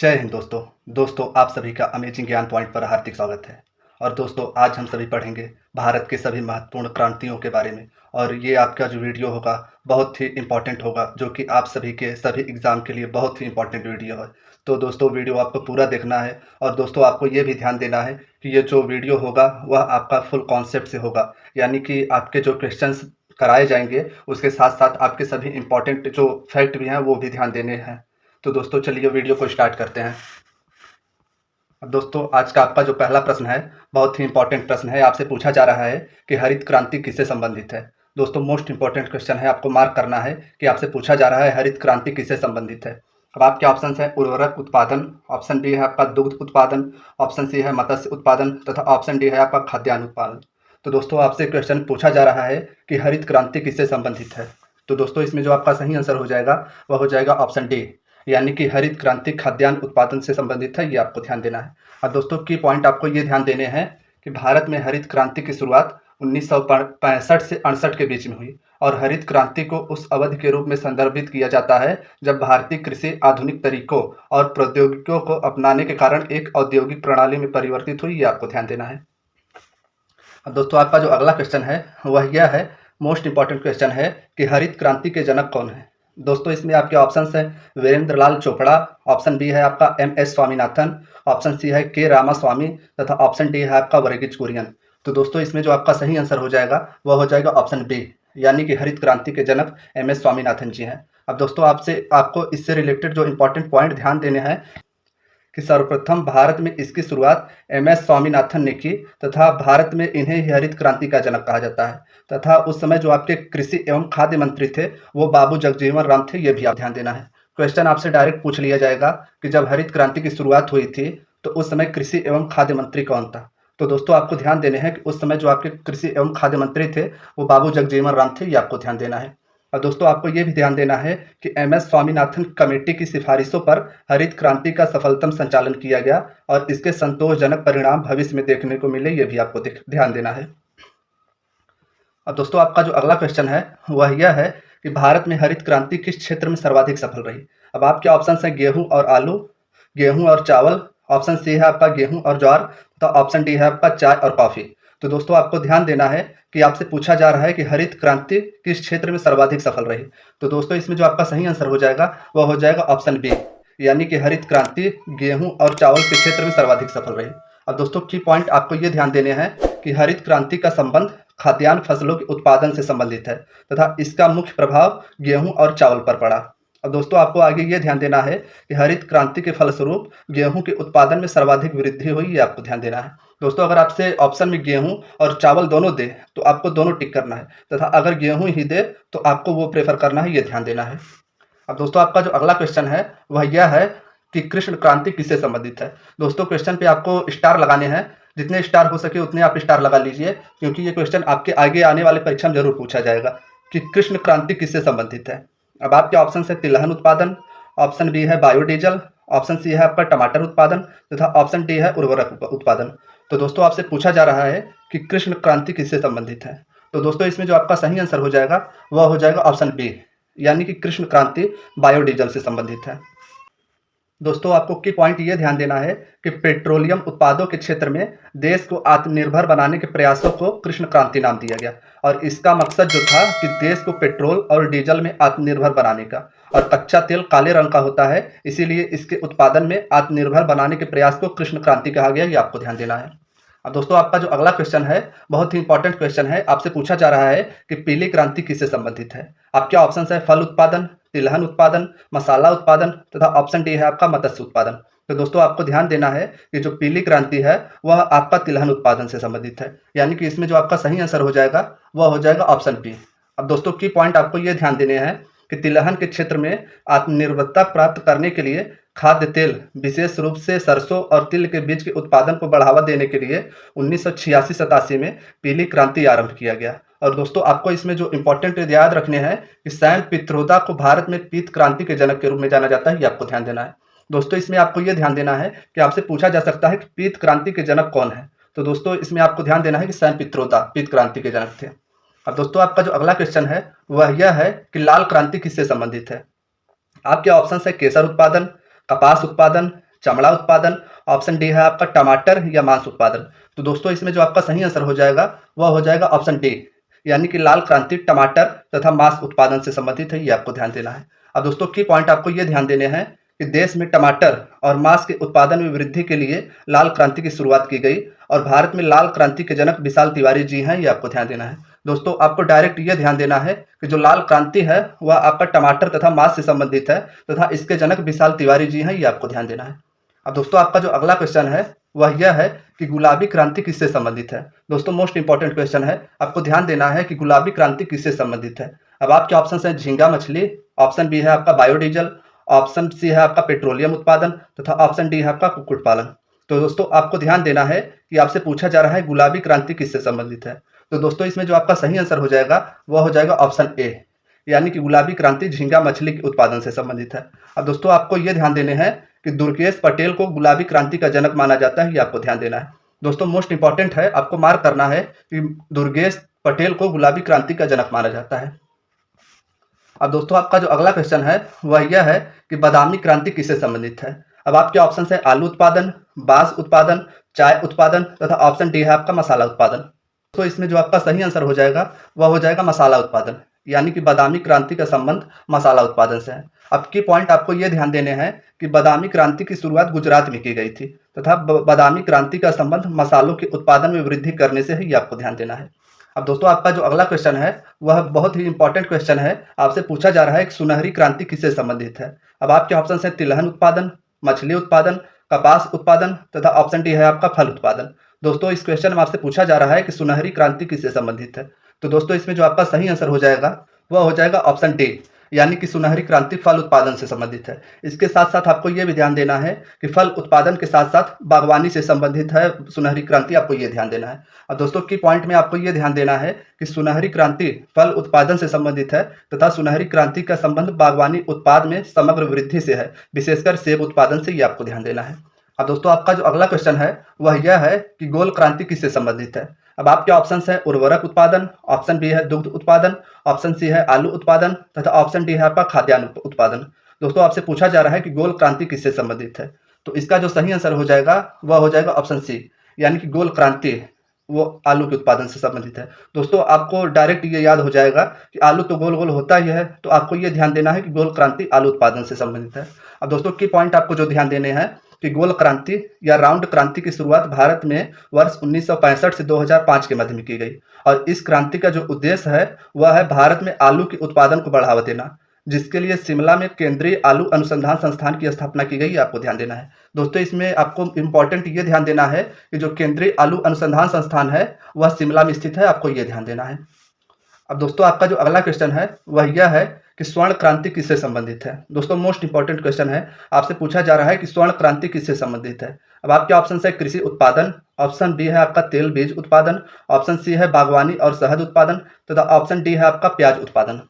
जय हिंद दोस्तों आप सभी का अमेजिंग ज्ञान पॉइंट पर हार्दिक स्वागत है। और दोस्तों आज हम सभी पढ़ेंगे भारत के सभी महत्वपूर्ण क्रांतियों के बारे में। और ये आपका जो वीडियो होगा बहुत ही इम्पोर्टेंट होगा, जो कि आप सभी के सभी एग्ज़ाम के लिए बहुत ही इम्पोर्टेंट वीडियो है। तो दोस्तों वीडियो आपको पूरा देखना है। और दोस्तों आपको ये भी ध्यान देना है कि ये जो वीडियो होगा वह आपका फुल कॉन्सेप्ट से होगा, यानी कि आपके जो क्वेश्चंस कराए जाएंगे उसके साथ साथ आपके सभी इम्पोर्टेंट जो फैक्ट भी हैं वो भी ध्यान देने हैं। तो दोस्तों चलिए वीडियो को स्टार्ट करते हैं। अब दोस्तों आज का आपका जो पहला प्रश्न है बहुत ही इंपॉर्टेंट प्रश्न है। आपसे पूछा जा रहा है कि हरित क्रांति किससे संबंधित है। दोस्तों मोस्ट इंपॉर्टेंट क्वेश्चन है, आपको मार्क करना है कि आपसे पूछा जा रहा है हरित क्रांति किससे संबंधित है। अब आपके ऑप्शन है उर्वरक उत्पादन, ऑप्शन बी है आपका दुग्ध उत्पादन, ऑप्शन सी है मत्स्य उत्पादन तथा ऑप्शन डी है आपका खाद्यान्न उत्पादन। तो दोस्तों आपसे क्वेश्चन पूछा जा रहा है कि हरित क्रांति किससे संबंधित है। तो दोस्तों इसमें जो आपका सही आंसर हो जाएगा वह हो जाएगा ऑप्शन डी, यानी कि हरित क्रांति खाद्यान्न उत्पादन से संबंधित है। ये आपको ध्यान देना है। और दोस्तों की पॉइंट आपको ये ध्यान देने हैं कि भारत में हरित क्रांति की शुरुआत 1965 से 68 के बीच में हुई। और हरित क्रांति को उस अवधि के रूप में संदर्भित किया जाता है जब भारतीय कृषि आधुनिक तरीकों और प्रौद्योगिकियों को अपनाने के कारण एक औद्योगिक प्रणाली में परिवर्तित हुई। ये आपको ध्यान देना है। अब दोस्तों आपका जो अगला क्वेश्चन है वह यह है, मोस्ट इंपॉर्टेंट क्वेश्चन है कि हरित क्रांति के जनक कौन है। दोस्तों इसमें आपके ऑप्शंस हैं वीरेंद्र लाल चोपड़ा, ऑप्शन बी है आपका MS स्वामीनाथन, ऑप्शन सी है के रामास्वामी तथा ऑप्शन डी है आपका वर्गीज कुरियन। तो दोस्तों इसमें जो आपका सही आंसर हो जाएगा वह हो जाएगा ऑप्शन बी, यानी कि हरित क्रांति के जनक MS स्वामीनाथन जी हैं। अब दोस्तों आपको इससे रिलेटेड जो इंपॉर्टेंट पॉइंट ध्यान देने हैं कि सर्वप्रथम भारत में इसकी शुरुआत MS स्वामीनाथन ने की तथा भारत में इन्हें ही हरित क्रांति का जनक कहा जाता है। तथा उस समय जो आपके कृषि एवं खाद्य मंत्री थे वो बाबू जगजीवन राम थे। ये भी आप ध्यान देना है। क्वेश्चन आपसे डायरेक्ट पूछ लिया जाएगा कि जब हरित क्रांति की शुरुआत हुई थी तो उस समय कृषि एवं खाद्य मंत्री कौन था। तो दोस्तों आपको ध्यान देने हैं कि उस समय जो आपके कृषि एवं खाद्य मंत्री थे वो बाबू जगजीवन राम थे। ये आपको ध्यान देना है। और दोस्तों आपको ये भी ध्यान देना है कि MS स्वामीनाथन कमेटी की सिफारिशों पर हरित क्रांति का सफलतम संचालन किया गया और इसके संतोषजनक परिणाम भविष्य में देखने को मिले। ये भी आपको ध्यान देना है। अब दोस्तों आपका जो अगला क्वेश्चन है वह यह है कि भारत में हरित क्रांति किस क्षेत्र में सर्वाधिक सफल रही। अब आपके ऑप्शन हैं गेहूं और आलू, गेहूं और चावल, ऑप्शन सी है आपका गेहूं और ज्वार तथा ऑप्शन डी है आपका चाय और कॉफी। तो दोस्तों आपको ध्यान देना है कि आपसे पूछा जा रहा है कि हरित क्रांति किस क्षेत्र में सर्वाधिक सफल रही। तो दोस्तों इसमें जो आपका सही आंसर हो जाएगा वह हो जाएगा ऑप्शन बी, यानी कि हरित क्रांति गेहूं और चावल के क्षेत्र में सर्वाधिक सफल रही। अब दोस्तों की पॉइंट आपको ये ध्यान देने हैं कि हरित क्रांति का संबंध खाद्यान्न फसलों के उत्पादन से संबंधित है तथा इसका मुख्य प्रभाव गेहूं और चावल पर पड़ा। अब दोस्तों आपको आगे ये ध्यान देना है कि हरित क्रांति के फलस्वरूप गेहूं के उत्पादन में सर्वाधिक वृद्धि हुई। ये आपको ध्यान देना है। दोस्तों अगर आपसे ऑप्शन में गेहूं और चावल दोनों दे तो आपको दोनों टिक करना है तथा अगर गेहूं ही दे तो आपको वो प्रेफर करना है। ये ध्यान देना है। अब दोस्तों आपका जो अगला क्वेश्चन है वह यह है कि कृष्ण क्रांति किससे संबंधित है। दोस्तों क्वेश्चन पे आपको स्टार लगाने हैं, जितने स्टार हो सके उतने आप स्टार लगा लीजिए, क्योंकि ये क्वेश्चन आपके आगे आने वाले परीक्षा में जरूर पूछा जाएगा कि कृष्ण क्रांति किससे संबंधित है। अब आपके ऑप्शन है तिलहन उत्पादन, ऑप्शन बी है बायोडीजल, ऑप्शन सी है आपका टमाटर उत्पादन तथा ऑप्शन डी है उर्वरक उत्पादन। तो दोस्तों आपसे पूछा जा रहा है कि कृष्ण क्रांति किससे संबंधित है। तो दोस्तों इसमें जो आपका सही आंसर हो जाएगा वह हो जाएगा ऑप्शन बी, यानी कि कृष्ण क्रांति बायोडीजल से संबंधित है। दोस्तों आपको की पॉइंट ये ध्यान देना है कि पेट्रोलियम उत्पादों के क्षेत्र में देश को आत्मनिर्भर बनाने के प्रयासों को कृष्ण क्रांति नाम दिया गया। और इसका मकसद जो था कि देश को पेट्रोल और डीजल में आत्मनिर्भर बनाने का, और कच्चा तेल काले रंग का होता है इसीलिए इसके उत्पादन में आत्मनिर्भर बनाने के प्रयास को कृष्ण क्रांति कहा गया। ये आपको ध्यान देना है। अब दोस्तों आपका जो अगला क्वेश्चन है बहुत ही इंपॉर्टेंट क्वेश्चन है। आपसे पूछा जा रहा है कि पीली क्रांति किससे संबंधित है। आपके ऑप्शन है फल उत्पादन, तिलहन उत्पादन, मसाला उत्पादन तथा ऑप्शन डी है आपका मत्स्य उत्पादन। तो दोस्तों आपको ध्यान देना है कि जो पीली क्रांति है वह आपका तिलहन उत्पादन से संबंधित है, यानी कि इसमें जो आपका सही आंसर हो जाएगा वह हो जाएगा ऑप्शन बी। अब दोस्तों की पॉइंट आपको ये ध्यान देने हैं कि तिलहन के क्षेत्र में आत्मनिर्भरता प्राप्त करने के लिए खाद्य तेल विशेष रूप से सरसों और तिल के बीज के उत्पादन को बढ़ावा देने के लिए 1986-87 में पीली क्रांति आरंभ किया गया। और दोस्तों आपको इसमें जो इंपॉर्टेंट याद रखने हैं कि सैम पित्रोदा को भारत में पीत क्रांति के जनक के रूप में जाना जाता है। ये आपको ध्यान देना है। दोस्तों इसमें आपको ये ध्यान देना है कि आपसे पूछा जा सकता है कि पीत क्रांति के जनक कौन है। तो दोस्तों इसमें आपको ध्यान देना है कि सैम पित्रोदा पीत क्रांति के जनक थे। अब दोस्तों आपका जो अगला क्वेश्चन है वह यह है कि लाल क्रांति किससे संबंधित है। आपके ऑप्शन है केसर उत्पादन, कपास उत्पादन, चमड़ा उत्पादन, ऑप्शन डी है आपका टमाटर या मांस उत्पादन। तो दोस्तों इसमें जो आपका सही आंसर हो जाएगा वह हो जाएगा ऑप्शन डी, यानी कि लाल क्रांति टमाटर तथा मांस उत्पादन से संबंधित है, ये आपको ध्यान देना है। अब दोस्तों की पॉइंट आपको ये ध्यान देने हैं कि देश में टमाटर और मांस के उत्पादन में वृद्धि के लिए लाल क्रांति की शुरुआत की गई और भारत में लाल क्रांति के जनक विशाल तिवारी जी हैं, ये आपको ध्यान देना है। दोस्तों आपको डायरेक्ट ये ध्यान देना है कि जो लाल क्रांति है वह आपका टमाटर तथा मांस से संबंधित है तथा इसके जनक विशाल तिवारी जी हैं, ये आपको ध्यान देना है। अब दोस्तों आपका जो अगला क्वेश्चन है वह यह है कि गुलाबी क्रांति किससे संबंधित है। दोस्तों मोस्ट इंपॉर्टेंट क्वेश्चन है, आपको ध्यान देना है कि गुलाबी क्रांति किससे संबंधित है। अब आपके ऑप्शन है झींगा मछली, ऑप्शन बी है आपका बायोडीजल, ऑप्शन सी है आपका पेट्रोलियम उत्पादन तथा ऑप्शन डी है आपका कुक्कुट पालन। तो दोस्तों आपको ध्यान देना है कि आपसे पूछा जा रहा है गुलाबी क्रांति किससे संबंधित है। तो दोस्तों इसमें जो आपका सही आंसर हो जाएगा वह हो जाएगा ऑप्शन ए, यानी कि गुलाबी क्रांति झींगा मछली के उत्पादन से संबंधित है। अब दोस्तों आपको ये ध्यान देने हैं कि दुर्गेश पटेल को गुलाबी क्रांति का जनक माना जाता है, ये आपको ध्यान देना है। दोस्तों मोस्ट इंपॉर्टेंट है, आपको मार्क करना है कि दुर्गेश पटेल को गुलाबी क्रांति का जनक माना जाता है। अब दोस्तों आपका जो अगला क्वेश्चन है वह यह है कि बादामी क्रांति किससे संबंधित है। अब आपके ऑप्शन है आलू उत्पादन, बांस उत्पादन, चाय उत्पादन तथा ऑप्शन डी है आपका मसाला उत्पादन। तो इसमें जो आपका सही आंसर हो जाएगा वह हो जाएगा मसाला उत्पादन, यानी कि बादामी क्रांति का संबंध मसाला उत्पादन से है। अब की पॉइंट आपको ये ध्यान देने हैं कि बादामी क्रांति की शुरुआत गुजरात में की गई थी तथा बादामी क्रांति का संबंध मसालों के उत्पादन में वृद्धि करने से है, ये आपको ध्यान देना है। अब दोस्तों आपका जो अगला क्वेश्चन है वह बहुत ही इंपॉर्टेंट क्वेश्चन है, आपसे पूछा जा रहा है कि सुनहरी क्रांति किससे संबंधित है। अब आपके ऑप्शन है तिलहन उत्पादन, मछली उत्पादन, कपास उत्पादन तथा ऑप्शन डी है आपका फल उत्पादन। दोस्तों इस क्वेश्चन में आपसे पूछा जा रहा है कि सुनहरी क्रांति किससे संबंधित है। तो दोस्तों इसमें जो आपका सही आंसर हो जाएगा वह हो जाएगा ऑप्शन डी, यानी कि सुनहरी क्रांति फल उत्पादन से संबंधित है। इसके साथ साथ आपको ये भी ध्यान देना है कि फल उत्पादन के साथ साथ बागवानी से संबंधित है सुनहरी क्रांति, आपको ये ध्यान देना है। और दोस्तों की पॉइंट में आपको ये ध्यान देना है कि सुनहरी क्रांति फल उत्पादन से संबंधित है तथा सुनहरी क्रांति का संबंध बागवानी उत्पाद में समग्र वृद्धि से है, विशेषकर सेब उत्पादन से, ये आपको ध्यान देना है। अब दोस्तों आपका जो अगला क्वेश्चन है वह यह है कि गोल क्रांति किससे संबंधित है। अब आपके ऑप्शंस है उर्वरक उत्पादन, ऑप्शन बी है दुग्ध उत्पादन, ऑप्शन सी है आलू उत्पादन तथा ऑप्शन डी है आपका खाद्यान्न उत्पादन। दोस्तों आपसे पूछा जा रहा है कि गोल क्रांति किससे संबंधित है। तो इसका जो सही आंसर हो जाएगा वह हो जाएगा ऑप्शन सी, यानी कि गोल क्रांति वो आलू के उत्पादन से संबंधित है। दोस्तों आपको डायरेक्ट ये याद हो जाएगा कि आलू तो गोल गोल होता ही है, तो आपको ये ध्यान देना है कि गोल क्रांति आलू उत्पादन से संबंधित है। अब दोस्तों की पॉइंट आपको जो ध्यान देने हैं कि गोल क्रांति या राउंड क्रांति की शुरुआत भारत में वर्ष 1965 से 2005 के मध्य में की गई और इस क्रांति का जो उद्देश्य है वह है भारत में आलू के उत्पादन को बढ़ावा देना, जिसके लिए शिमला में केंद्रीय आलू अनुसंधान संस्थान की स्थापना की गई, आपको ध्यान देना है। दोस्तों इसमें आपको इम्पोर्टेंट ये ध्यान देना है कि जो केंद्रीय आलू अनुसंधान संस्थान है वह शिमला में स्थित है, आपको ये ध्यान देना है। अब दोस्तों आपका जो अगला क्वेश्चन है वह यह है कि स्वर्ण क्रांति किससे संबंधित है। दोस्तों मोस्ट इंपॉर्टेंट क्वेश्चन है, आपसे पूछा जा रहा है कि स्वर्ण क्रांति किससे संबंधित है। अब आपके ऑप्शन है कृषि उत्पादन, ऑप्शन बी है आपका तेल बीज उत्पादन, ऑप्शन सी है बागवानी और शहद उत्पादन तथा ऑप्शन डी है आपका प्याज उत्पादन।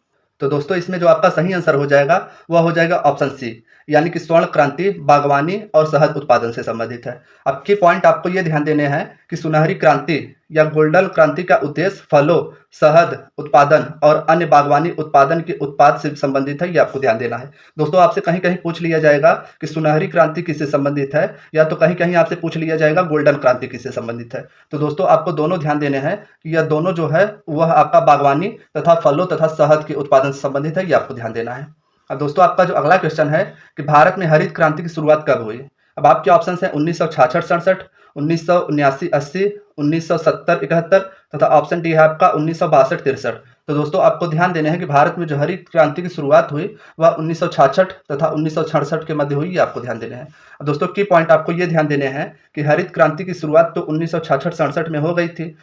तो दोस्तों इसमें जो आपका सही आंसर हो जाएगा वह हो जाएगा ऑप्शन सी, यानी कि स्वर्ण क्रांति बागवानी और शहद उत्पादन से संबंधित है। अब की पॉइंट आपको ये ध्यान देने हैं कि सुनहरी क्रांति या गोल्डन क्रांति का उद्देश्य फलों, शहद उत्पादन और अन्य बागवानी उत्पादन के उत्पाद से संबंधित है, ये आपको ध्यान देना है। दोस्तों आपसे कहीं कहीं पूछ लिया जाएगा कि सुनहरी क्रांति किससे संबंधित है, या तो कहीं कहीं आपसे पूछ लिया जाएगा गोल्डन क्रांति किससे संबंधित है। तो दोस्तों आपको दोनों ध्यान देने हैं कि यह दोनों जो है वह आपका बागवानी तथा फलों तथा शहद के उत्पादन से संबंधित है, ये आपको ध्यान देना है। अब दोस्तों आपका जो अगला क्वेश्चन है कि भारत में हरित क्रांति की शुरुआत कब हुई। अब आपके ऑप्शन है 1966-67, 1979-80, 1970-71 तथा ऑप्शन डी है आपका 1962-63। तो दोस्तों आपको ध्यान देने हैं कि भारत में जो हरित क्रांति की शुरुआत हुई वह 1966 तथा 1967 के मध्य हुई, ये आपको ध्यान देने हैं। दोस्तों की पॉइंट आपको ये ध्यान देने हैं कि हरित क्रांति की शुरुआत तो 1966-67 में हो गई थी।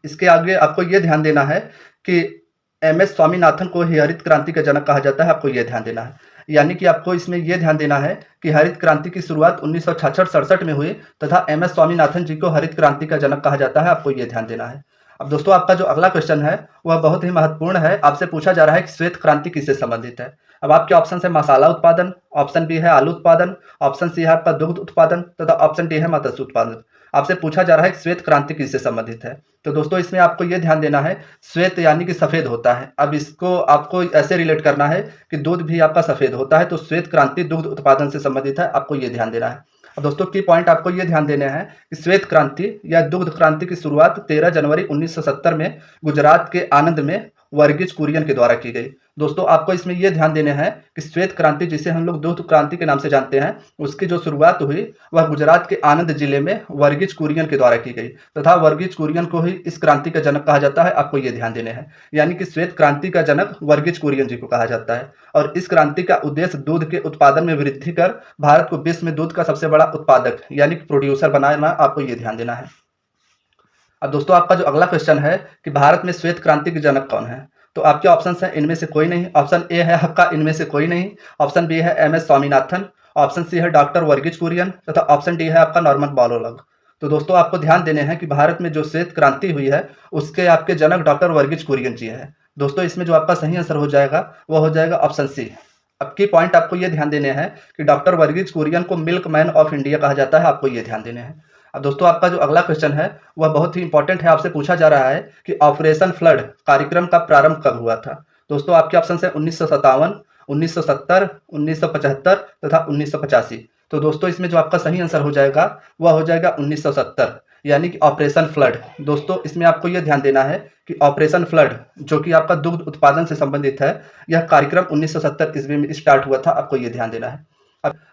इसके आगे आपको ये ध्यान देना है कि एम.एस. स्वामीनाथन को ही हरित क्रांति का जनक कहा जाता है, आपको ये ध्यान देना है। यानी कि आपको इसमें यह ध्यान देना है कि हरित क्रांति की शुरुआत 1966-67 में हुई तथा एम.एस. स्वामीनाथन जी को हरित क्रांति का जनक कहा जाता है, आपको ये ध्यान देना है। अब दोस्तों आपका जो अगला क्वेश्चन है वह बहुत ही महत्वपूर्ण है, आपसे पूछा जा रहा है कि श्वेत क्रांति किससे संबंधित है। अब आपके ऑप्शन है मसाला उत्पादन, ऑप्शन बी है आलू उत्पादन, ऑप्शन सी है आपका दुग्ध उत्पादन तथा ऑप्शन डी है मत्स्य उत्पादन। आपसे पूछा जा रहा है कि श्वेत क्रांति किससे संबंधित है। तो दोस्तों इसमें आपको ये ध्यान देना है, श्वेत यानी कि सफेद होता है। अब इसको आपको ऐसे रिलेट करना है कि दूध भी आपका सफेद होता है, तो श्वेत क्रांति दुग्ध उत्पादन से संबंधित है, आपको ये ध्यान देना है। अब दोस्तों की पॉइंट आपको ये ध्यान देने हैं कि श्वेत क्रांति या दुग्ध क्रांति की शुरुआत 13 जनवरी 1970 में गुजरात के आनंद में वर्गीज कुरियन के द्वारा की गई। दोस्तों आपको इसमें यह ध्यान देने हैं कि श्वेत क्रांति जिसे हम लोग दुग्ध क्रांति के नाम से जानते हैं, उसकी जो शुरुआत हुई वह गुजरात के आनंद जिले में वर्गीज कुरियन के द्वारा की गई तथा वर्गीज कुरियन को ही इस क्रांति का जनक कहा जाता है। आपको यह ध्यान देने हैं, यानी कि श्वेत क्रांति का जनक वर्गीज कुरियन जी को कहा जाता है। और इस क्रांति का उद्देश्य दूध के उत्पादन में वृद्धि कर भारत को विश्व में दूध का सबसे बड़ा उत्पादक यानी कि प्रोड्यूसर बनाना, आपको ये ध्यान देना है। अब दोस्तों आपका जो अगला क्वेश्चन है कि भारत में श्वेत क्रांति के जनक कौन है, तो आपके ऑप्शन है इनमें से कोई नहीं। ऑप्शन ए है आपका इनमें से कोई नहीं, ऑप्शन बी है M S Swaminathan, option C है डॉक्टर वर्गीज कुरियन तथा ऑप्शन डी है आपका नॉर्मन बोरलॉग। तो दोस्तों आपको ध्यान देने हैं कि भारत में जो श्वेत क्रांति हुई है उसके आपके जनक डॉक्टर वर्गीज कुरियन जी है। दोस्तों इसमें जो आपका सही आंसर हो जाएगा वह हो जाएगा ऑप्शन सी। अब की पॉइंट आपको ये ध्यान देने हैं कि डॉक्टर वर्गीज कुरियन को मिल्क मैन ऑफ इंडिया कहा जाता है। आपको ये ध्यान देने हैं। अब दोस्तों आपका जो अगला क्वेश्चन है वह बहुत ही इंपॉर्टेंट है। आपसे पूछा जा रहा है कि ऑपरेशन फ्लड कार्यक्रम का प्रारंभ कब हुआ था। दोस्तों आपके ऑप्शन है 1957, 1970, 1975 तथा 1985। तो दोस्तों इसमें जो आपका सही आंसर हो जाएगा वह हो जाएगा 1970, यानी कि ऑपरेशन फ्लड। दोस्तों इसमें आपको यह ध्यान देना है कि ऑपरेशन फ्लड जो कि आपका दुग्ध उत्पादन से संबंधित है, यह कार्यक्रम 1970 ईस्वी में स्टार्ट हुआ था। आपको यह ध्यान देना है।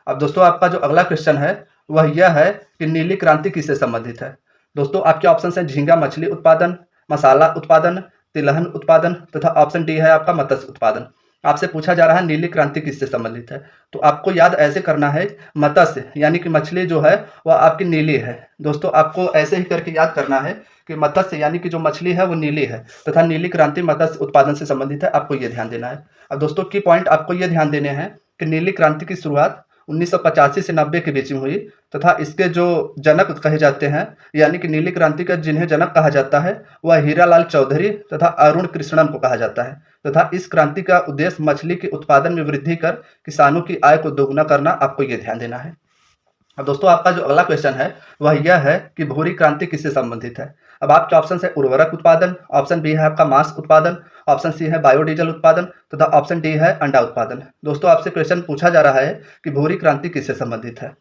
अब दोस्तों आपका जो अगला क्वेश्चन है वह यह है कि नीली क्रांति किससे संबंधित है। दोस्तों आपके ऑप्शन है झींगा मछली उत्पादन, मसाला उत्पादन, तिलहन उत्पादन तथा ऑप्शन डी है आपका मत्स्य उत्पादन। आपसे पूछा जा रहा है नीली क्रांति किससे संबंधित है, तो आपको याद ऐसे करना है मत्स्य यानी कि मछली जो है वह आपकी नीली है। दोस्तों आपको ऐसे ही करके याद करना है कि मत्स्य यानी कि जो मछली है वो नीली है तथा नीली क्रांति मत्स्य उत्पादन से संबंधित है। आपको ये ध्यान देना है। अब दोस्तों की पॉइंट आपको ये ध्यान देने हैं कि नीली क्रांति की शुरुआत 1985 से 90 के बीच में हुई तथा इसके जो जनक कहे जाते हैं यानी कि नीली क्रांति का जिन्हें जनक कहा जाता है वह हीरालाल चौधरी तथा अरुण कृष्णन को कहा जाता है तथा इस क्रांति का उद्देश्य मछली के उत्पादन में वृद्धि कर किसानों की आय को दोगुना करना। आपको ये ध्यान देना है। अब दोस्तों आपका जो अगला क्वेश्चन है वह यह है कि भूरी क्रांति किससे संबंधित है। अब आपके ऑप्शन है उर्वरक उत्पादन, ऑप्शन बी है आपका मांस उत्पादन, ऑप्शन सी है बायोडीजल उत्पादन तथा ऑप्शन डी है अंडा उत्पादन। दोस्तों आपसे क्वेश्चन पूछा जा रहा है कि भूरी क्रांति किससे संबंधित है,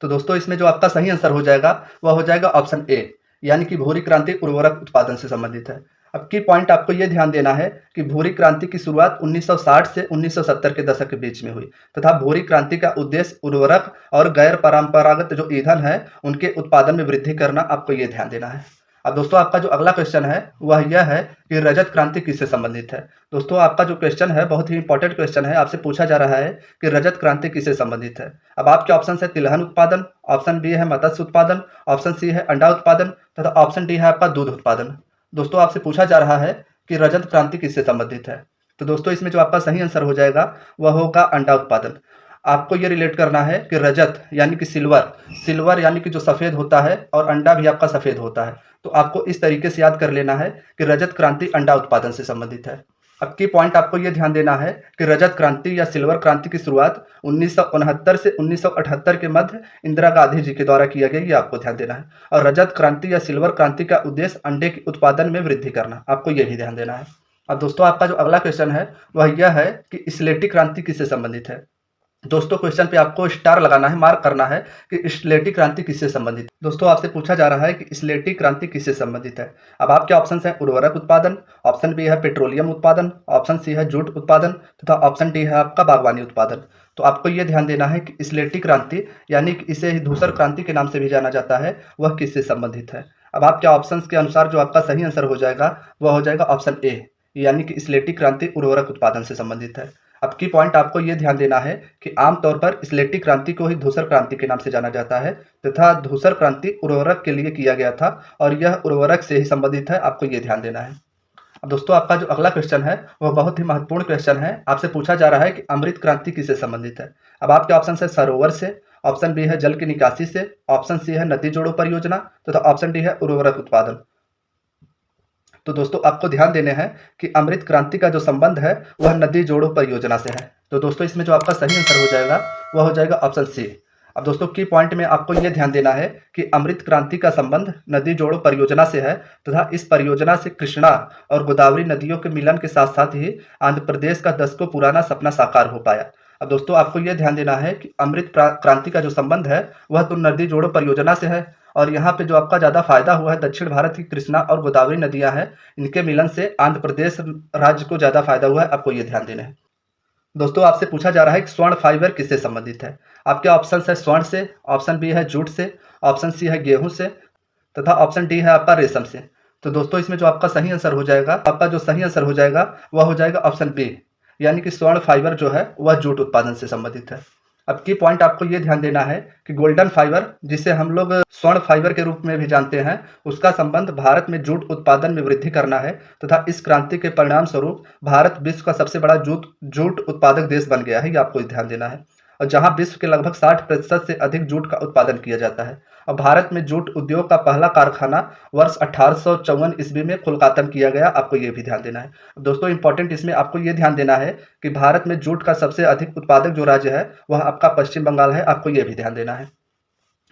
तो दोस्तों इसमें जो आपका सही आंसर हो जाएगा वह हो जाएगा ऑप्शन ए, यानी कि भूरी क्रांति उर्वरक उत्पादन से संबंधित है। अब की पॉइंट आपको यह ध्यान देना है कि भूरी क्रांति की शुरुआत 1960 से 1970 के दशक के बीच में हुई तथा भूरी क्रांति का उद्देश्य उर्वरक और गैर परंपरागत जो ईंधन है उनके उत्पादन में वृद्धि करना। आपको ये ध्यान देना है। अब दोस्तों आपका जो अगला क्वेश्चन है वह यह है कि रजत क्रांति किससे संबंधित है। दोस्तों आपका जो क्वेश्चन है बहुत ही इंपॉर्टेंट क्वेश्चन है। आपसे पूछा जा रहा है कि रजत क्रांति किससे संबंधित है। अब आपके ऑप्शन है तिलहन उत्पादन, ऑप्शन बी है मत्स्य उत्पादन, ऑप्शन सी है अंडा उत्पादन तथा ऑप्शन डी है आपका दूध उत्पादन। दोस्तों आपसे पूछा जा रहा है कि रजत क्रांति किससे संबंधित है, तो दोस्तों इसमें जो आपका सही आंसर हो जाएगा वह होगा अंडा उत्पादन। आपको ये रिलेट करना है कि रजत यानी कि सिल्वर यानी कि जो सफ़ेद होता है और अंडा भी आपका सफ़ेद होता है, तो आपको इस तरीके से याद कर लेना है कि रजत क्रांति अंडा उत्पादन से संबंधित है। अब की पॉइंट आपको ये ध्यान देना है कि रजत क्रांति या सिल्वर क्रांति की शुरुआत 1969 से 1978 के मध्य इंदिरा गांधी जी के द्वारा किया गया, ये आपको ध्यान देना है। और रजत क्रांति या सिल्वर क्रांति का उद्देश्य अंडे के उत्पादन में वृद्धि करना, आपको ये भी ध्यान देना है। अब दोस्तों आपका जो अगला क्वेश्चन है वह यह है कि स्लेटी क्रांति किससे संबंधित है। दोस्तों क्वेश्चन पे आपको स्टार लगाना है, मार्क करना है कि स्लेटी क्रांति किससे संबंधित। दोस्तों आपसे पूछा जा रहा है कि स्लेटी क्रांति किससे संबंधित है। अब आपके ऑप्शन हैं उर्वरक उत्पादन, ऑप्शन बी है पेट्रोलियम उत्पादन, ऑप्शन सी है जूट उत्पादन तथा ऑप्शन डी है आपका बागवानी उत्पादन। तो आपको ये ध्यान देना है कि स्लेटी क्रांति यानी कि इसे धूसर क्रांति के नाम से भी जाना जाता है, वह किससे संबंधित है। अब आपके ऑप्शन के अनुसार जो आपका सही आंसर हो जाएगा वह हो जाएगा ऑप्शन ए, यानी कि स्लेटी क्रांति उर्वरक उत्पादन से संबंधित है। अब की पॉइंट आपको यह ध्यान देना है कि आमतौर पर स्लेटी क्रांति को ही धूसर क्रांति के नाम से जाना जाता है तथा धूसर क्रांति उर्वरक के लिए किया गया था और यह उर्वरक से ही संबंधित है। आपको ये ध्यान देना है। अब दोस्तों आपका जो अगला क्वेश्चन है वह बहुत ही महत्वपूर्ण क्वेश्चन है। आपसे पूछा जा रहा है कि अमृत क्रांति किससे संबंधित है। अब आपके ऑप्शन है सरोवर से, ऑप्शन बी है जल की निकासी से, ऑप्शन सी है नदी जोड़ो परियोजना तथा ऑप्शन डी है उर्वरक उत्पादन। तो दोस्तों आपको ध्यान देने हैं कि अमृत क्रांति का जो संबंध है वह नदी जोड़ो परियोजना से है। तो दोस्तों इसमें जो आपका सही आंसर हो जाएगा वह हो जाएगा ऑप्शन सी। अब दोस्तों की पॉइंट में आपको यह ध्यान देना है कि अमृत क्रांति का संबंध नदी जोड़ो परियोजना से है तथा इस परियोजना से कृष्णा और गोदावरी नदियों के मिलन के साथ साथ ही आंध्र प्रदेश का दशकों पुराना सपना साकार हो पाया। अब दोस्तों आपको ये ध्यान देना है कि अमृत क्रांति का जो संबंध है वह तो नदी जोड़ो परियोजना से है, और यहाँ पे जो आपका ज़्यादा फायदा हुआ है दक्षिण भारत की कृष्णा और गोदावरी नदियाँ हैं, इनके मिलन से आंध्र प्रदेश राज्य को ज़्यादा फायदा हुआ है। आपको ये ध्यान देना है। दोस्तों आपसे पूछा जा रहा है कि स्वर्ण फाइबर किससे संबंधित है। आपके ऑप्शन है स्वर्ण से, ऑप्शन बी है जूट से, ऑप्शन सी है गेहूं से, तथा ऑप्शन डी है आपका रेशम से। तो दोस्तों इसमें जो आपका सही आंसर हो जाएगा, आपका जो सही आंसर हो जाएगा वह हो जाएगा ऑप्शन बी, यानी कि स्वर्ण फाइबर जो है वह जूट उत्पादन से संबंधित है। अब की पॉइंट आपको ये ध्यान देना है कि गोल्डन फाइबर, जिसे हम लोग स्वर्ण फाइबर के रूप में भी जानते हैं, उसका संबंध भारत में जूट उत्पादन में वृद्धि करना है, तथा इस क्रांति के परिणाम स्वरूप भारत विश्व का सबसे बड़ा जूट उत्पादक देश बन गया है। ये आपको ध्यान देना है। और जहां विश्व के लगभग 60% से अधिक जूट का उत्पादन किया जाता है। और भारत में जूट उद्योग का पहला कारखाना वर्ष 1854 ईस्वी में कोलकाता में किया गया। आपको ये भी ध्यान देना है। दोस्तों इंपॉर्टेंट इसमें आपको ये ध्यान देना है कि भारत में जूट का सबसे अधिक उत्पादक जो राज्य है वह आपका पश्चिम बंगाल है। आपको ये भी ध्यान देना है।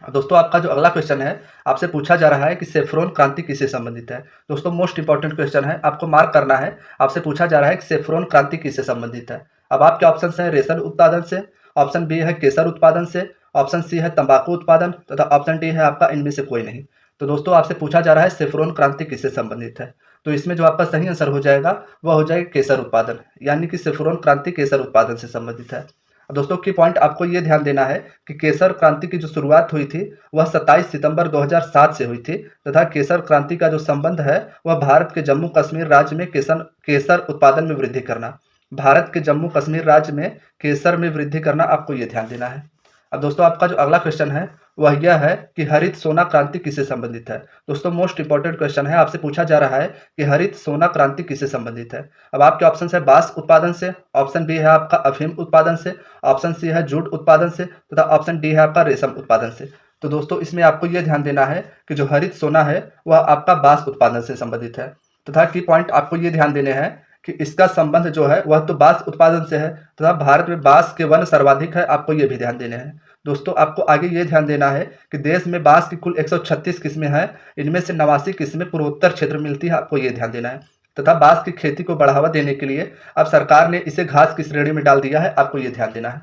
दोस्तों आपका जो अगला क्वेश्चन है, आपसे पूछा जा रहा है कि सेफ्रॉन क्रांति किससे संबंधित है। दोस्तों मोस्ट इंपॉर्टेंट क्वेश्चन है, आपको मार्क करना है। आपसे पूछा जा रहा है कि सेफ्रॉन क्रांति किससे संबंधित है। अब आपके ऑप्शन है रेशम उत्पादन से, ऑप्शन बी है केसर उत्पादन से, ऑप्शन सी है तंबाकू उत्पादन, तथा ऑप्शन डी है आपका इनमें से कोई नहीं। तो दोस्तों आपसे पूछा जा रहा है सेफ्रॉन क्रांति किससे संबंधित है। तो इसमें जो आपका सही आंसर हो जाएगा वह हो जाएगा केसर उत्पादन, यानी कि सेफ्रॉन क्रांति केसर उत्पादन से संबंधित है। दोस्तों की पॉइंट आपको ये ध्यान देना है कि केसर क्रांति की जो शुरुआत हुई थी वह 27 सितंबर 2007 से हुई थी, तथा केसर क्रांति का जो संबंध है वह भारत के जम्मू कश्मीर राज्य में केसर उत्पादन में वृद्धि करना, भारत के जम्मू कश्मीर राज्य में केसर में वृद्धि करना। आपको ये ध्यान देना है। अब दोस्तों आपका जो अगला क्वेश्चन है वह यह है कि हरित सोना क्रांति किससे संबंधित है। दोस्तों मोस्ट इंपॉर्टेंट क्वेश्चन है, आपसे पूछा जा रहा है कि हरित सोना क्रांति किससे संबंधित है। अब आपके ऑप्शन है बांस उत्पादन से, ऑप्शन बी है आपका अफीम उत्पादन से, ऑप्शन सी है जूट उत्पादन से, तथा ऑप्शन डी है आपका रेशम उत्पादन से। तो दोस्तों इसमें आपको यह ध्यान देना है कि जो हरित सोना है वह आपका बांस उत्पादन से संबंधित है, तथा की पॉइंट आपको ये ध्यान देने हैं कि इसका संबंध जो है वह तो बांस उत्पादन से है, तथा भारत में बांस के वन सर्वाधिक है। आपको ये भी ध्यान देने हैं। दोस्तों आपको आगे ये ध्यान देना है कि देश में बांस की कुल 136 किस्में हैं, इनमें से 89 किस्में पूर्वोत्तर क्षेत्र में मिलती है। आपको ये ध्यान देना है। तथा बांस की खेती को बढ़ावा देने के लिए अब सरकार ने इसे घास की श्रेणी में डाल दिया है। आपको ये ध्यान देना है।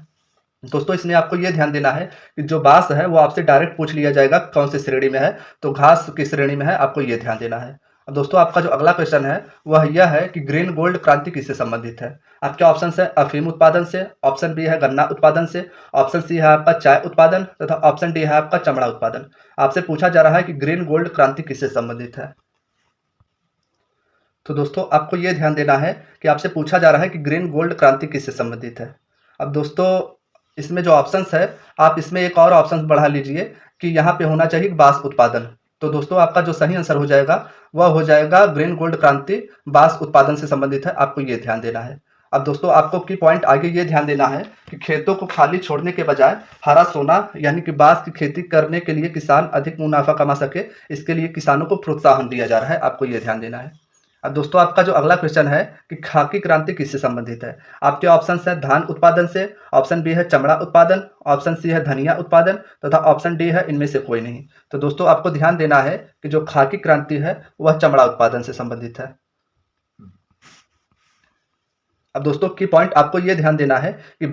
दोस्तों इसमें आपको ये ध्यान देना है कि जो बांस है वो आपसे डायरेक्ट पूछ लिया जाएगा कौन सी श्रेणी में है, तो घास की श्रेणी में है। आपको ये ध्यान देना है। अब दोस्तों आपका जो अगला क्वेश्चन है वह यह है कि ग्रीन गोल्ड क्रांति किससे संबंधित है। आपके ऑप्शन है अफीम उत्पादन से, ऑप्शन बी है गन्ना उत्पादन से, ऑप्शन सी है आपका चाय उत्पादन, तथा ऑप्शन डी है आपका चमड़ा उत्पादन। आपसे पूछा जा रहा है कि ग्रीन गोल्ड क्रांति किससे संबंधित है। तो दोस्तों आपको ये ध्यान देना है कि आपसे पूछा जा रहा है कि ग्रीन गोल्ड क्रांति किससे संबंधित है। अब दोस्तों इसमें जो ऑप्शंस है आप इसमें एक और ऑप्शन बढ़ा लीजिए कि यहाँ पे होना चाहिए बांस उत्पादन। तो दोस्तों आपका जो सही आंसर हो जाएगा वह हो जाएगा ग्रीन गोल्ड क्रांति बांस उत्पादन से संबंधित है। आपको ये ध्यान देना है। अब दोस्तों आपको की पॉइंट आगे ये ध्यान देना है कि खेतों को खाली छोड़ने के बजाय हरा सोना यानी कि बांस की खेती करने के लिए किसान अधिक मुनाफा कमा सके, इसके लिए किसानों को प्रोत्साहन दिया जा रहा है। आपको ये ध्यान देना है। अब दोस्तों आपका जो अगला क्वेश्चन है कि खाकी क्रांति किससे संबंधित है। आपके ऑप्शन है धान उत्पादन से, ऑप्शन बी है चमड़ा उत्पादन, ऑप्शन सी है धनिया उत्पादन, तथा ऑप्शन डी है इनमें से कोई नहीं। तो दोस्तों आपको ध्यान देना है कि जो खाकी क्रांति है वह चमड़ा उत्पादन से संबंधित है। अब दोस्तों की पॉइंट आपको यह ध्यान देना है कि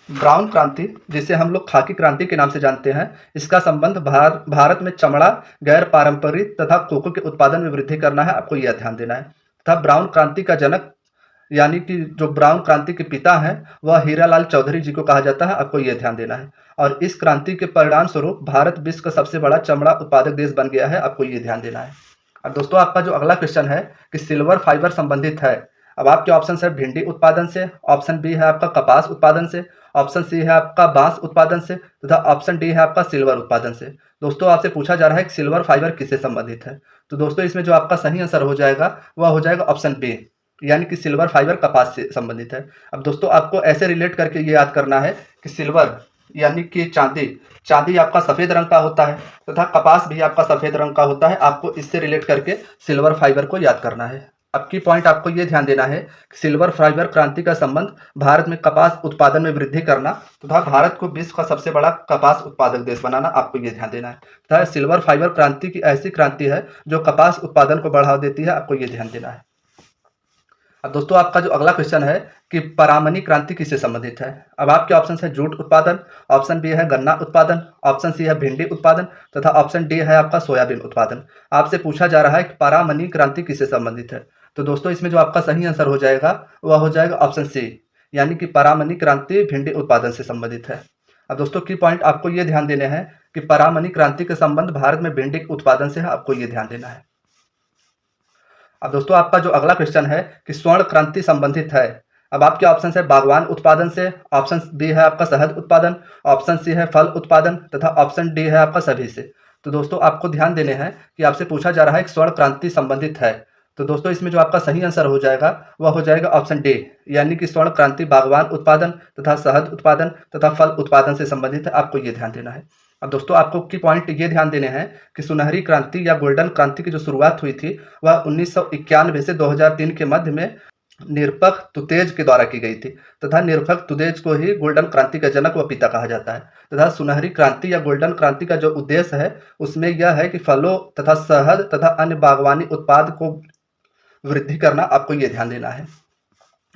ब्राउन क्रांति जिसे हम लोग खाकी क्रांति के नाम से जानते हैं, इसका संबंध भारत में चमड़ा, गैर पारंपरिक तथा कोको के उत्पादन में वृद्धि करना है। आपको यह ध्यान देना है। तथा ब्राउन क्रांति का जनक यानी कि जो ब्राउन क्रांति के पिता हैं वह हीरालाल चौधरी जी को कहा जाता है। आपको यह ध्यान देना है। और इस क्रांति के परिणाम स्वरूप भारत विश्व का सबसे बड़ा चमड़ा उत्पादक देश बन गया है। आपको ये ध्यान देना है। और दोस्तों आपका जो अगला क्वेश्चन है कि सिल्वर फाइबर संबंधित है। अब आपके ऑप्शन है भिंडी उत्पादन से, ऑप्शन बी है आपका कपास उत्पादन से, ऑप्शन सी है आपका बांस उत्पादन से, तथा ऑप्शन डी है आपका सिल्वर उत्पादन से। दोस्तों आपसे पूछा जा रहा है कि सिल्वर फाइबर किससे संबंधित है। तो दोस्तों इसमें जो आपका सही आंसर हो जाएगा वह हो जाएगा ऑप्शन बी, यानी कि सिल्वर फाइबर कपास से संबंधित है। अब दोस्तों आपको ऐसे रिलेट करके ये याद करना है कि सिल्वर यानी कि चांदी आपका सफेद रंग का होता है, तथा कपास भी आपका सफेद रंग का होता है। आपको इससे रिलेट करके सिल्वर फाइबर को याद करना है। अब की पॉइंट आपको ये ध्यान देना है कि सिल्वर फाइबर क्रांति का संबंध भारत में कपास उत्पादन में वृद्धि करना तथा भारत को विश्व का सबसे बड़ा कपास उत्पादक देश बनाना। आपको ये ध्यान देना है। तथा सिल्वर फाइबर क्रांति की ऐसी क्रांति है जो कपास उत्पादन को बढ़ावा देती है। आपको ये ध्यान देना है। अब दोस्तों आपका जो अगला क्वेश्चन है कि परामनी क्रांति किससे संबंधित है। अब आपके ऑप्शन है जूट उत्पादन, ऑप्शन बी है गन्ना उत्पादन, ऑप्शन सी है भिंडी उत्पादन तथा ऑप्शन डी है आपका सोयाबीन उत्पादन। आपसे पूछा जा रहा है कि परामनी क्रांति किससे संबंधित है। तो दोस्तों इसमें जो आपका सही आंसर हो जाएगा वह हो जाएगा ऑप्शन सी, यानी कि परामनी क्रांति भिंडी उत्पादन से संबंधित है। अब दोस्तों की पॉइंट आपको ये ध्यान देने हैं कि परामनी क्रांति के संबंध भारत में भिंडी के उत्पादन से है, आपको ये ध्यान देना है। अब दोस्तों आपका जो अगला क्वेश्चन है कि स्वर्ण क्रांति संबंधित है। अब आपके ऑप्शन है बागवान उत्पादन से, ऑप्शन बी है आपका शहद उत्पादन, ऑप्शन सी है फल उत्पादन तथा ऑप्शन डी है आपका सभी से। तो दोस्तों आपको ध्यान देने हैं कि आपसे पूछा जा रहा है कि स्वर्ण क्रांति संबंधित है। तो दोस्तों इसमें जो आपका सही आंसर हो जाएगा वह हो जाएगा ऑप्शन डी, यानी कि स्वर्ण क्रांति बागवान उत्पादन तथा शहद उत्पादन तथा फल उत्पादन से संबंधित है, आपको ये ध्यान देना है। अब दोस्तों आपको की पॉइंट ये ध्यान देने हैं कि सुनहरी क्रांति या गोल्डन क्रांति की जो शुरुआत हुई थी वह 1991 से 2003 के मध्य में निरपख तुतेज के द्वारा की गई थी तथा निरपख तुतेज को ही गोल्डन क्रांति का जनक व पिता कहा जाता है। तथा सुनहरी क्रांति या गोल्डन क्रांति का जो उद्देश्य है उसमें यह है कि फलों तथा शहद तथा अन्य बागवानी उत्पाद को वृद्धि करना, आपको ये ध्यान देना है।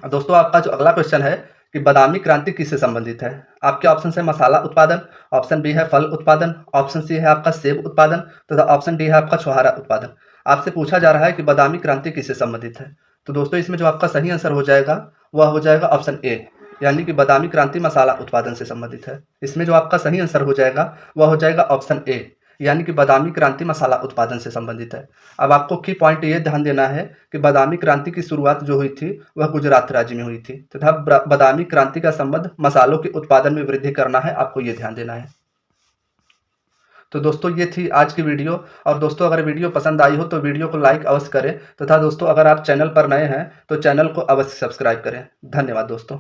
दोस्तों आपका जो अगला क्वेश्चन है कि बादामी क्रांति किससे संबंधित है। आपके ऑप्शन है मसाला उत्पादन, ऑप्शन बी है फल उत्पादन, ऑप्शन सी है आपका सेब उत्पादन तथा ऑप्शन डी है आपका छुहारा उत्पादन। आपसे पूछा जा रहा है कि बादामी क्रांति किससे संबंधित है। तो दोस्तों इसमें जो आपका सही आंसर हो जाएगा वह हो जाएगा ऑप्शन ए, यानी कि बादामी क्रांति मसाला उत्पादन से संबंधित है। इसमें जो आपका सही आंसर हो जाएगा वह हो जाएगा ऑप्शन ए, यानी कि बादामी क्रांति मसाला उत्पादन से संबंधित है। अब आपको की पॉइंट ये ध्यान देना है कि बादामी क्रांति की शुरुआत जो हुई थी वह गुजरात राज्य में हुई थी तथा बादामी क्रांति का संबंध मसालों के उत्पादन में वृद्धि करना है, आपको ये ध्यान देना है। तो दोस्तों ये थी आज की वीडियो। और दोस्तों अगर वीडियो पसंद आई हो तो वीडियो को लाइक अवश्य करें तथा दोस्तों अगर आप चैनल पर नए हैं तो चैनल को अवश्य सब्सक्राइब करें। धन्यवाद दोस्तों।